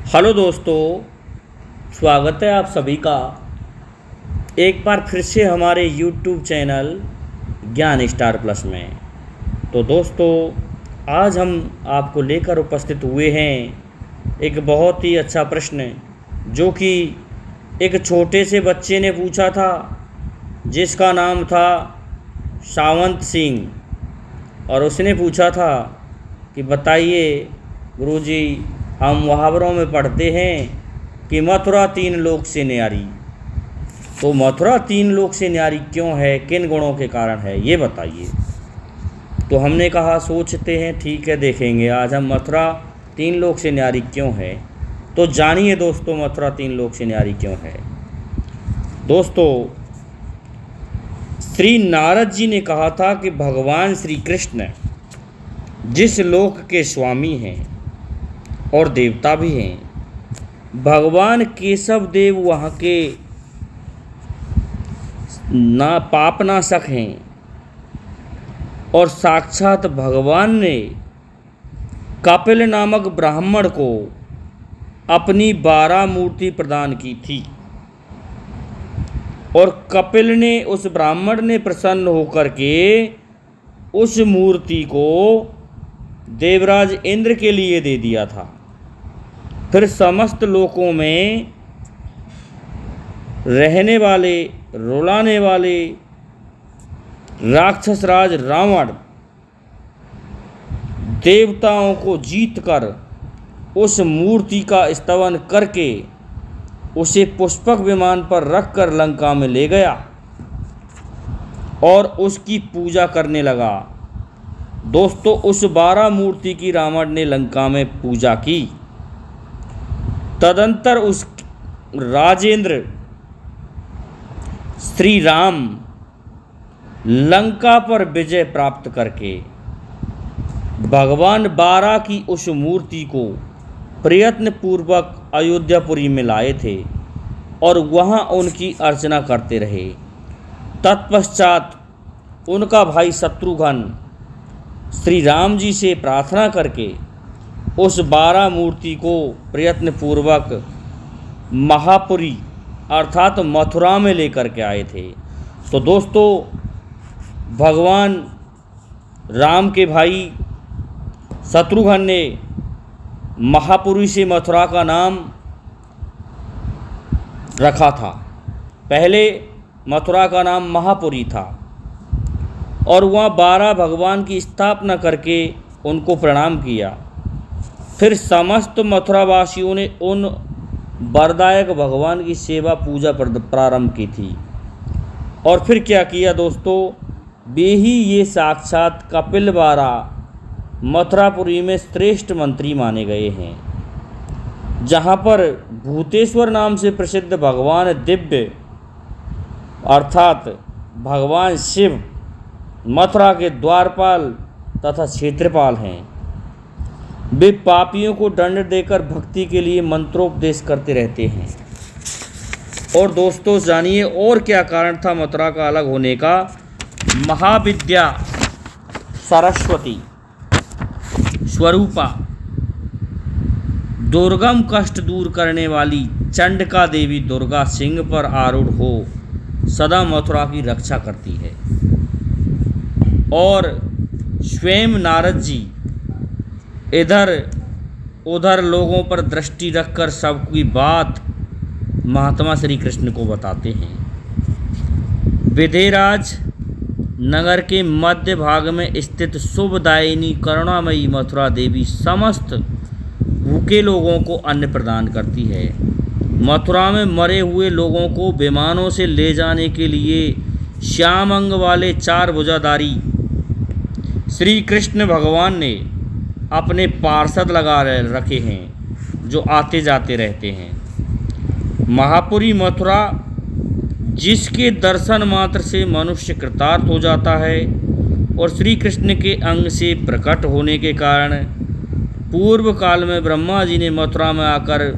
Hello दोस्तों, स्वागत है आप सभी का एक बार फिर से हमारे यूट्यूब चैनल ज्ञान स्टार प्लस में। तो दोस्तों, आज हम आपको लेकर उपस्थित हुए हैं एक बहुत ही अच्छा प्रश्न जो कि एक छोटे से बच्चे ने पूछा था, जिसका नाम था सावंत सिंह। और उसने पूछा था कि बताइए गुरुजी, हम मुहावरों में पढ़ते हैं कि मथुरा तीन लोक से न्यारी। तो मथुरा तीन लोक से न्यारी क्यों है, किन गुणों के कारण है, ये बताइए। तो हमने कहा सोचते हैं, ठीक है देखेंगे आज हम मथुरा तीन लोक से न्यारी क्यों है। तो जानिए दोस्तों, मथुरा तीन लोक से न्यारी क्यों है। दोस्तों, श्री नारद जी ने कहा था कि भगवान श्री कृष्ण जिस लोक के स्वामी हैं और देवता भी हैं, भगवान केशव देव वहाँ के ना पाप नाशक हैं। और साक्षात भगवान ने कपिल नामक ब्राह्मण को अपनी 12 मूर्ति प्रदान की थी। और कपिल ने, उस ब्राह्मण ने प्रसन्न होकर के उस मूर्ति को देवराज इंद्र के लिए दे दिया था। फिर समस्त लोकों में रहने वाले, रुलाने वाले राक्षस राज रावण देवताओं को जीतकर उस मूर्ति का स्तवन करके उसे पुष्पक विमान पर रखकर लंका में ले गया और उसकी पूजा करने लगा। दोस्तों, उस 12 मूर्ति की रावण ने लंका में पूजा की। तदंतर उस राजेंद्र श्री राम लंका पर विजय प्राप्त करके भगवान 12 की उस मूर्ति को प्रयत्न पूर्वक अयोध्यापुरी में लाए थे और वहाँ उनकी अर्चना करते रहे। तत्पश्चात उनका भाई शत्रुघ्न श्री राम जी से प्रार्थना करके उस 12 मूर्ति को प्रयत्न पूर्वक महापुरी अर्थात मथुरा में लेकर के आए थे। तो दोस्तों, भगवान राम के भाई शत्रुघ्न ने महापुरी से मथुरा का नाम रखा था। पहले मथुरा का नाम महापुरी था और वहाँ 12 भगवान की स्थापना करके उनको प्रणाम किया। फिर समस्त मथुरावासियों ने उन वरदायक भगवान की सेवा पूजा प्रारंभ की थी। और फिर क्या किया दोस्तों, वे ही ये साक्षात कपिल 12 मथुरापुरी में श्रेष्ठ मंत्री माने गए हैं, जहाँ पर भूतेश्वर नाम से प्रसिद्ध भगवान दिव्य अर्थात भगवान शिव मथुरा के द्वारपाल तथा क्षेत्रपाल हैं। वे पापियों को दंड देकर भक्ति के लिए मंत्रोपदेश करते रहते हैं। और दोस्तों, जानिए और क्या कारण था मथुरा का अलग होने का। महाविद्या सरस्वती स्वरूपा दुर्गम कष्ट दूर करने वाली चंडका देवी दुर्गा सिंह पर आरूढ़ हो सदा मथुरा की रक्षा करती है। और स्वयं नारद जी इधर उधर लोगों पर दृष्टि रखकर सबकी बात महात्मा श्री कृष्ण को बताते हैं। विदेराज नगर के मध्य भाग में स्थित शुभदायिनी करुणामयी मथुरा देवी समस्त भूखे लोगों को अन्न प्रदान करती है। मथुरा में मरे हुए लोगों को विमानों से ले जाने के लिए श्याम अंग वाले 4 भुजाधारी श्री कृष्ण भगवान ने अपने पार्षद लगा रखे हैं, जो आते जाते रहते हैं। महापुरी मथुरा जिसके दर्शन मात्र से मनुष्य कृतार्थ हो जाता है और श्री कृष्ण के अंग से प्रकट होने के कारण पूर्व काल में ब्रह्मा जी ने मथुरा में आकर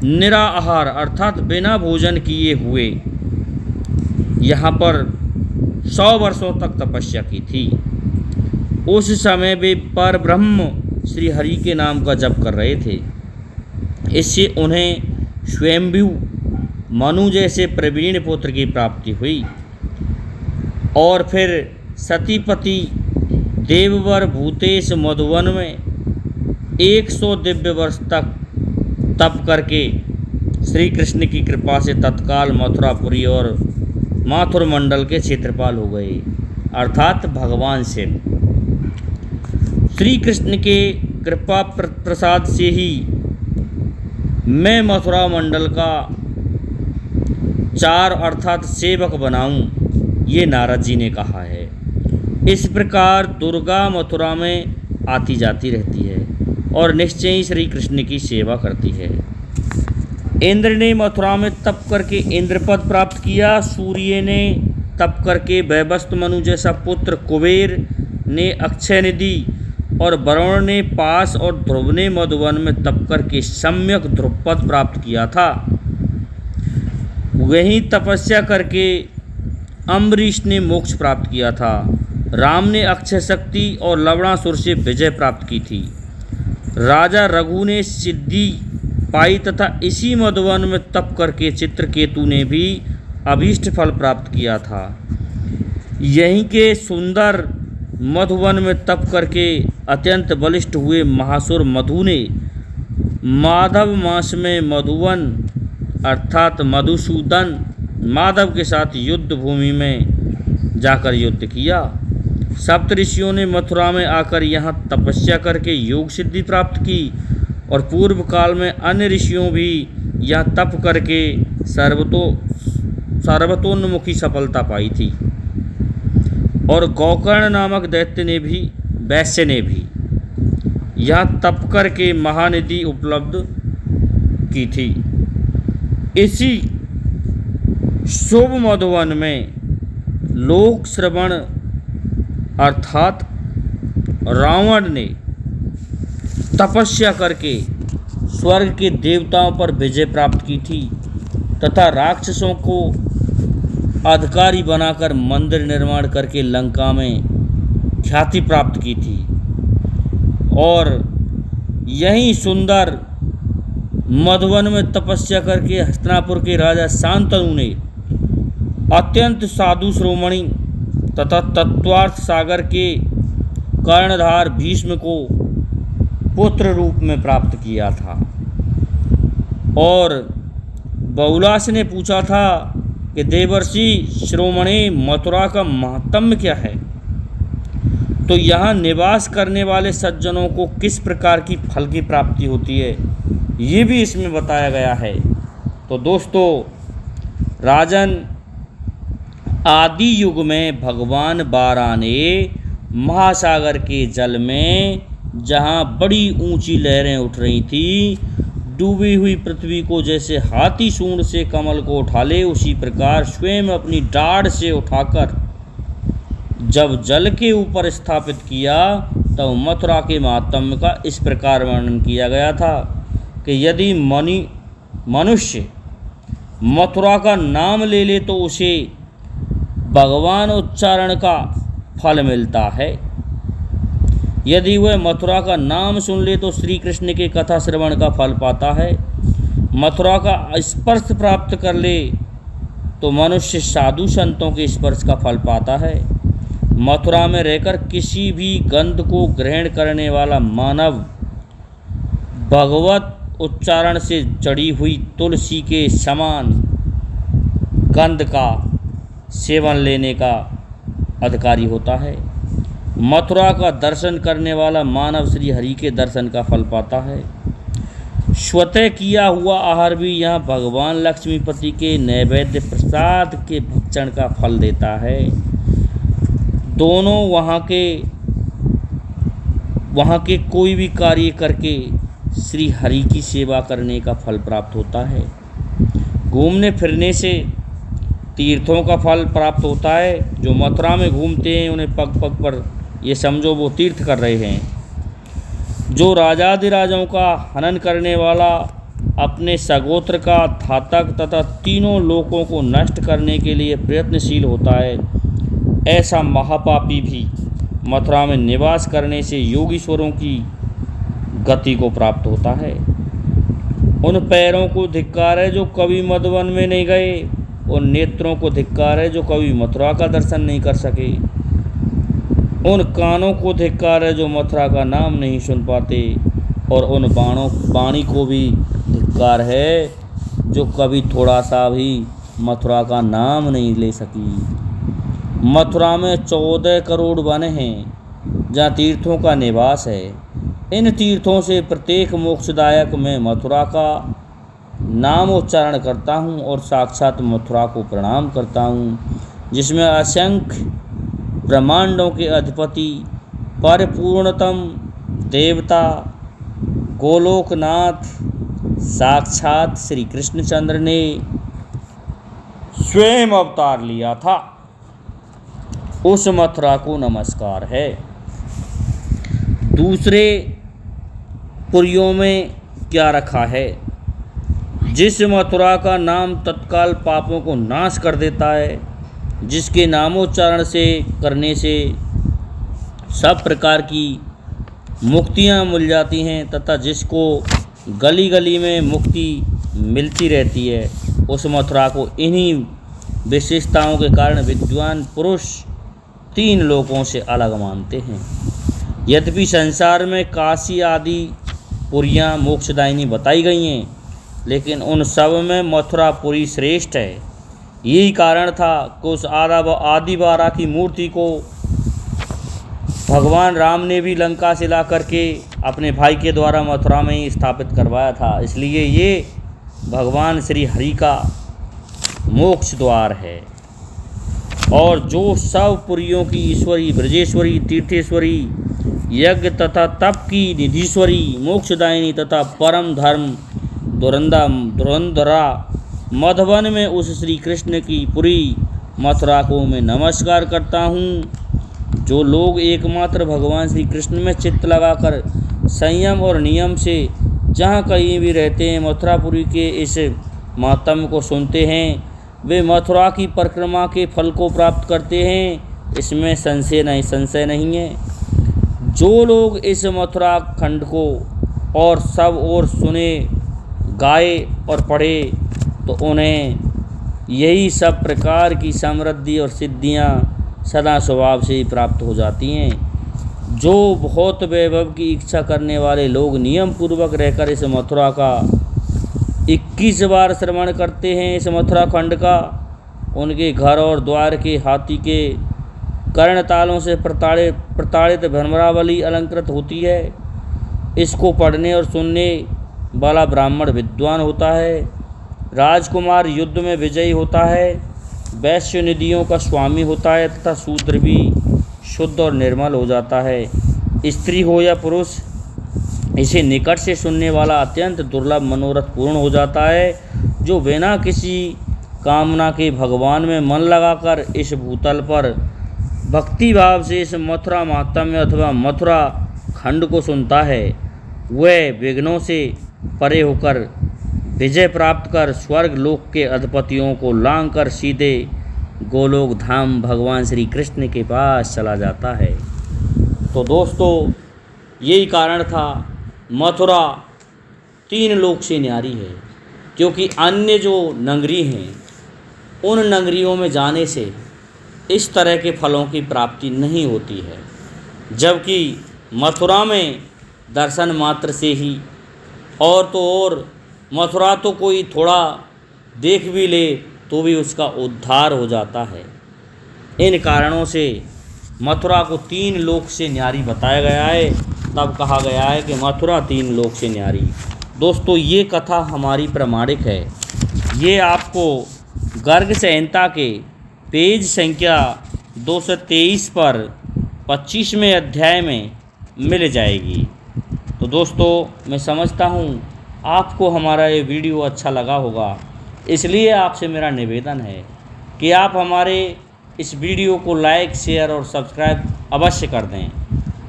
निराहार अर्थात बिना भोजन किए हुए यहाँ पर 100 वर्षों तक तपस्या की थी। उस समय वे पर ब्रह्म श्री हरि के नाम का जप कर रहे थे। इससे उन्हें स्वयंभू मनु जैसे प्रवीण पुत्र की प्राप्ति हुई और फिर सतीपति देववर भूतेश मधुवन में 100 दिव्य वर्ष तक तप करके श्री कृष्ण की कृपा से तत्काल मथुरापुरी और माथुर मंडल के क्षेत्रपाल हो गए, अर्थात भगवान शिव। श्री कृष्ण के कृपा प्रसाद से ही मैं मथुरा मंडल का चार अर्थात सेवक बनाऊं, ये नारद जी ने कहा है। इस प्रकार दुर्गा मथुरा में आती जाती रहती है और निश्चय ही श्री कृष्ण की सेवा करती है। इंद्र ने मथुरा में तप करके इंद्रपद प्राप्त किया, सूर्य ने तप करके वैवस्त मनु जैसा पुत्र, कुबेर ने अक्षय निधि और वरुण ने पास और ध्रुव ने मधुवन में तप करके सम्यक ध्रुवपद प्राप्त किया था। वहीं तपस्या करके अम्बरीश ने मोक्ष प्राप्त किया था। राम ने अक्षय शक्ति और लवणासुर से विजय प्राप्त की थी। राजा रघु ने सिद्धि पाई तथा इसी मधुवन में तप करके चित्रकेतु ने भी अभीष्ट फल प्राप्त किया था। यहीं के सुंदर मधुवन में तप करके अत्यंत बलिष्ठ हुए महासुर मधु ने माधव मास में मधुवन अर्थात मधुसूदन माधव के साथ युद्ध भूमि में जाकर युद्ध किया। सप्तऋषियों ने मथुरा में आकर यहाँ तपस्या करके योग सिद्धि प्राप्त की और पूर्व काल में अन्य ऋषियों भी यह तप करके सर्वतोन्मुखी सफलता पाई थी। और गोकर्ण नामक दैत्य ने भी वैश्य ने भी यह तप करके महानिधि उपलब्ध की थी। इसी शुभ मधुवन में लोक श्रवण अर्थात रावण ने तपस्या करके स्वर्ग के देवताओं पर विजय प्राप्त की थी तथा राक्षसों को अधिकारी बनाकर मंदिर निर्माण करके लंका में ख्याति प्राप्त की थी। और यही सुंदर मधुवन में तपस्या करके हस्तिनापुर के राजा शांतनु ने अत्यंत साधु श्रोमणि तथा तत्वार्थ सागर के कर्णधार भीष्म को पुत्र रूप में प्राप्त किया था। और बहुलास ने पूछा था कि देवर्षि श्रोमणे मथुरा का महात्म्य क्या है, तो यहाँ निवास करने वाले सज्जनों को किस प्रकार की फल की प्राप्ति होती है, ये भी इसमें बताया गया है। तो दोस्तों राजन, आदि युग में भगवान बारा ने महासागर के जल में जहाँ बड़ी ऊंची लहरें उठ रही थी, डूबी हुई पृथ्वी को जैसे हाथी सूंड से कमल को उठा ले, उसी प्रकार स्वयं अपनी डाढ़ से उठाकर जब जल के ऊपर स्थापित किया तब मथुरा के महात्म्य का इस प्रकार वर्णन किया गया था कि यदि मनुष्य मथुरा का नाम ले ले तो उसे भगवान उच्चारण का फल मिलता है। यदि वह मथुरा का नाम सुन ले तो श्री कृष्ण के कथा श्रवण का फल पाता है। मथुरा का स्पर्श प्राप्त कर ले तो मनुष्य साधु संतों के स्पर्श का फल पाता है। मथुरा में रहकर किसी भी गंध को ग्रहण करने वाला मानव भगवत उच्चारण से चढ़ी हुई तुलसी के समान गंध का सेवन लेने का अधिकारी होता है। मथुरा का दर्शन करने वाला मानव श्री हरि के दर्शन का फल पाता है। स्वतः किया हुआ आहार भी यहाँ भगवान लक्ष्मीपति के नैवेद्य प्रसाद के भक्षण का फल देता है। दोनों वहाँ के कोई भी कार्य करके श्री हरि की सेवा करने का फल प्राप्त होता है। घूमने फिरने से तीर्थों का फल प्राप्त होता है। जो मथुरा में घूमते हैं उन्हें पग पग पर ये समझो वो तीर्थ कर रहे हैं। जो राजाधिराजों का हनन करने वाला, अपने सगोत्र का घातक तथा तीनों लोकों को नष्ट करने के लिए प्रयत्नशील होता है, ऐसा महापापी भी मथुरा में निवास करने से योगीश्वरों की गति को प्राप्त होता है। उन पैरों को धिक्कार है जो कभी मधुवन में नहीं गए, उन नेत्रों को धिक्कार है जो कभी मथुरा का दर्शन नहीं कर सके, उन कानों को धिक्कार है जो मथुरा का नाम नहीं सुन पाते, और उन वाणी को भी धिक्कार है जो कभी थोड़ा सा भी मथुरा का नाम नहीं ले सकी। मथुरा में 14 करोड़ वन हैं जहाँ तीर्थों का निवास है। इन तीर्थों से प्रत्येक मोक्षदायक मैं मथुरा का नाम उच्चारण करता हूँ और साक्षात मथुरा को प्रणाम करता हूँ, जिसमें असंख्य ब्रह्मांडों के अधिपति परिपूर्णतम देवता गोलोकनाथ साक्षात श्री कृष्णचंद्र ने स्वयं अवतार लिया था। उस मथुरा को नमस्कार है। दूसरे पुरियों में क्या रखा है? जिस मथुरा का नाम तत्काल पापों को नाश कर देता है, जिसके नामोच्चारण से करने से सब प्रकार की मुक्तियाँ मिल जाती हैं तथा जिसको गली गली में मुक्ति मिलती रहती है, उस मथुरा को इन्हीं विशेषताओं के कारण विद्वान पुरुष 3 लोकों से अलग मानते हैं। यद्यपि संसार में काशी आदि पुरियाँ मोक्षदायिनी बताई गई हैं, लेकिन उन सब में मथुरापुरी श्रेष्ठ है। यही कारण था कि उस आदि बारा की मूर्ति को भगवान राम ने भी लंका से ला करके अपने भाई के द्वारा मथुरा में ही स्थापित करवाया था। इसलिए ये भगवान श्री हरि का मोक्ष द्वार है। और जो सब पुरियों की ईश्वरी, ब्रजेश्वरी, तीर्थेश्वरी, यज्ञ तथा तप की निधीश्वरी, मोक्षदायिनी तथा परम धर्म धुरंधरा मधुवन में उस श्री कृष्ण की पुरी मथुरा को मैं नमस्कार करता हूँ। जो लोग एकमात्र भगवान श्री कृष्ण में चित्त लगाकर संयम और नियम से जहाँ कहीं भी रहते हैं, मथुरापुरी के इस महात्म्य को सुनते हैं, वे मथुरा की परिक्रमा के फल को प्राप्त करते हैं। इसमें संशय नहीं है। जो लोग इस मथुरा खंड को और सब और सुने, गाए और पढ़े, तो उन्हें यही सब प्रकार की समृद्धि और सिद्धियाँ सदा स्वभाव से ही प्राप्त हो जाती हैं। जो बहुत वैभव की इच्छा करने वाले लोग नियम पूर्वक रहकर इस मथुरा का 21 बार श्रवण करते हैं, इस मथुरा खंड का, उनके घर और द्वार के हाथी के कर्णतालों से प्रताड़ित भ्रमरावली अलंकृत होती है। इसको पढ़ने और सुनने वाला ब्राह्मण विद्वान होता है, राजकुमार युद्ध में विजयी होता है, वैश्य निधियों का स्वामी होता है तथा शूद्र भी शुद्ध और निर्मल हो जाता है। स्त्री हो या पुरुष, इसे निकट से सुनने वाला अत्यंत दुर्लभ मनोरथ पूर्ण हो जाता है। जो बिना किसी कामना के भगवान में मन लगाकर इस भूतल पर भक्ति भाव से इस मथुरा महात्म्य अथवा मथुरा खंड को सुनता है, वह विघ्नों से परे होकर विजय प्राप्त कर स्वर्ग लोक के अधिपतियों को लांघ कर सीधे गोलोक धाम भगवान श्री कृष्ण के पास चला जाता है। तो दोस्तों, यही कारण था मथुरा 3 लोक से न्यारी है, क्योंकि अन्य जो नगरी हैं उन नगरियों में जाने से इस तरह के फलों की प्राप्ति नहीं होती है, जबकि मथुरा में दर्शन मात्र से ही, और तो और मथुरा तो कोई थोड़ा देख भी ले तो भी उसका उद्धार हो जाता है। इन कारणों से मथुरा को 3 लोक से न्यारी बताया गया है। तब कहा गया है कि मथुरा 3 लोक से न्यारी। दोस्तों, ये कथा हमारी प्रमाणिक है। ये आपको गर्ग संहिता के पेज संख्या 223 पर 25वें अध्याय में मिल जाएगी। तो दोस्तों, मैं समझता हूँ आपको हमारा ये वीडियो अच्छा लगा होगा, इसलिए आपसे मेरा निवेदन है कि आप हमारे इस वीडियो को लाइक, शेयर और सब्सक्राइब अवश्य कर दें।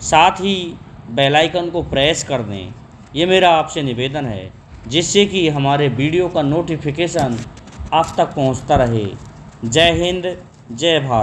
साथ ही बेल आइकन को प्रेस कर दें। ये मेरा आपसे निवेदन है, जिससे कि हमारे वीडियो का नोटिफिकेशन आप तक पहुंचता रहे। जय हिंद, जय भारत।